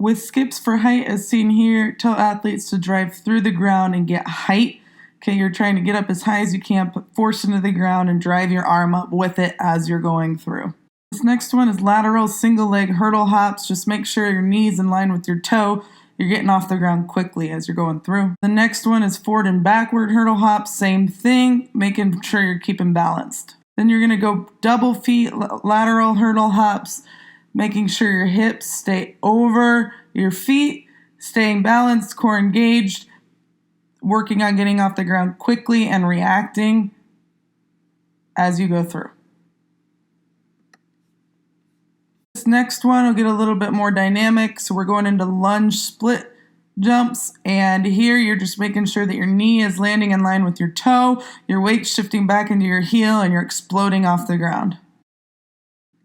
With skips for height, as seen here, tell athletes to drive through the ground and get height. Okay, you're trying to get up as high as you can, put force into the ground, and drive your arm up with it as you're going through. This next one is lateral single leg hurdle hops. Just make sure your knee's in line with your toe. You're getting off the ground quickly as you're going through. The next one is forward and backward hurdle hops. Same thing, making sure you're keeping balanced. Then you're going to go double feet lateral hurdle hops, making sure your hips stay over your feet, staying balanced, core engaged, working on getting off the ground quickly and reacting as you go through. This next one will get a little bit more dynamic, so we're going into lunge split jumps, and here you're just making sure that your knee is landing in line with your toe, your weight shifting back into your heel, and you're exploding off the ground.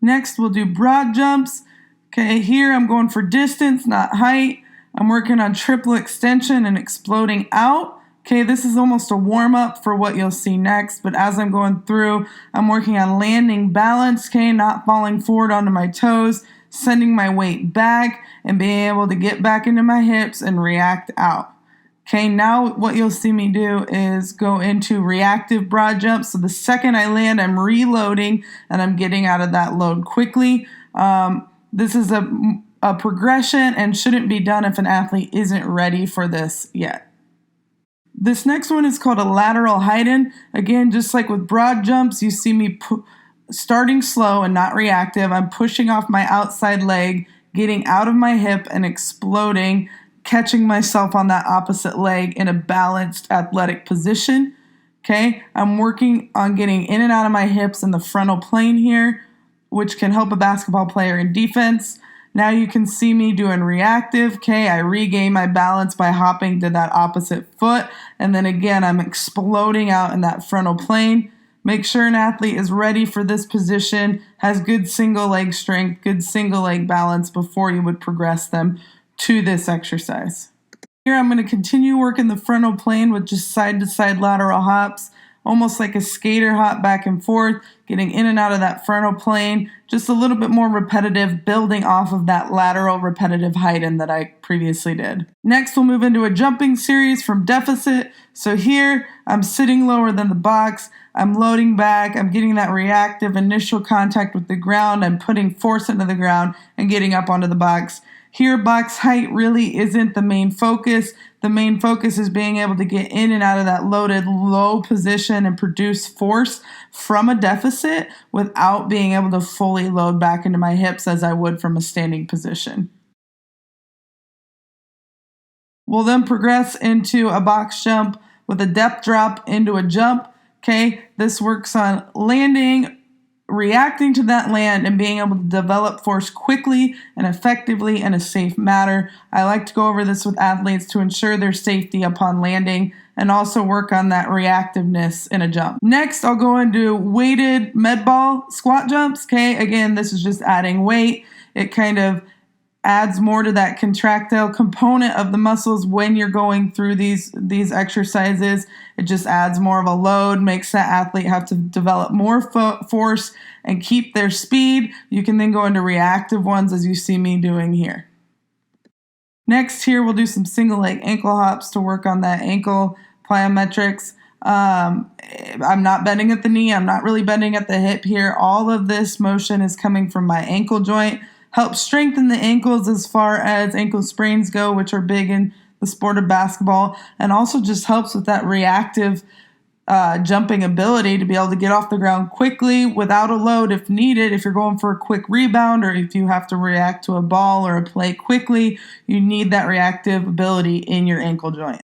Next, we'll do broad jumps. Okay, here I'm going for distance, not height. I'm working on triple extension and exploding out. Okay, this is almost a warm-up for what you'll see next, but as I'm going through, I'm working on landing balance, okay, not falling forward onto my toes, sending my weight back, and being able to get back into my hips and react out. Okay, now what you'll see me do is go into reactive broad jumps. So the second I land, I'm reloading, and I'm getting out of that load quickly. This is a progression and shouldn't be done if an athlete isn't ready for this yet. This next one is called a lateral height-in. Again, just like with broad jumps, you see me starting slow and not reactive. I'm pushing off my outside leg, getting out of my hip and exploding, catching myself on that opposite leg in a balanced athletic position. Okay, I'm working on getting in and out of my hips in the frontal plane here, which can help a basketball player in defense. Now you can see me doing reactive. Okay, I regain my balance by hopping to that opposite foot. And then again, I'm exploding out in that frontal plane. Make sure an athlete is ready for this position, has good single leg strength, good single leg balance before you would progress them to this exercise. Here I'm going to continue working the frontal plane with just side to side lateral hops, almost like a skater hop back and forth, getting in and out of that frontal plane, just a little bit more repetitive, building off of that lateral repetitive height-in that I previously did. Next, we'll move into a jumping series from deficit. So here, I'm sitting lower than the box, I'm loading back, I'm getting that reactive initial contact with the ground, I'm putting force into the ground and getting up onto the box. Here, box height really isn't the main focus. The main focus is being able to get in and out of that loaded low position and produce force from a deficit without being able to fully load back into my hips as I would from a standing position. We'll then progress into a box jump with a depth drop into a jump. Okay, this works on landing, reacting to that land, and being able to develop force quickly and effectively in a safe manner. I like to go over this with athletes to ensure their safety upon landing and also work on that reactiveness in a jump. Next, I'll go into weighted med ball squat jumps. Okay, again, this is just adding weight. It kind of adds more to that contractile component of the muscles when you're going through these exercises. It just adds more of a load, makes that athlete have to develop more force and keep their speed. You can then go into reactive ones as you see me doing here. Next, here we'll do some single leg ankle hops to work on that ankle plyometrics. I'm not bending at the knee. I'm not really bending at the hip here. All of this motion is coming from my ankle joint. Helps strengthen the ankles as far as ankle sprains go, which are big in the sport of basketball, and also just helps with that reactive jumping ability to be able to get off the ground quickly without a load if needed. If you're going for a quick rebound or if you have to react to a ball or a play quickly, you need that reactive ability in your ankle joint.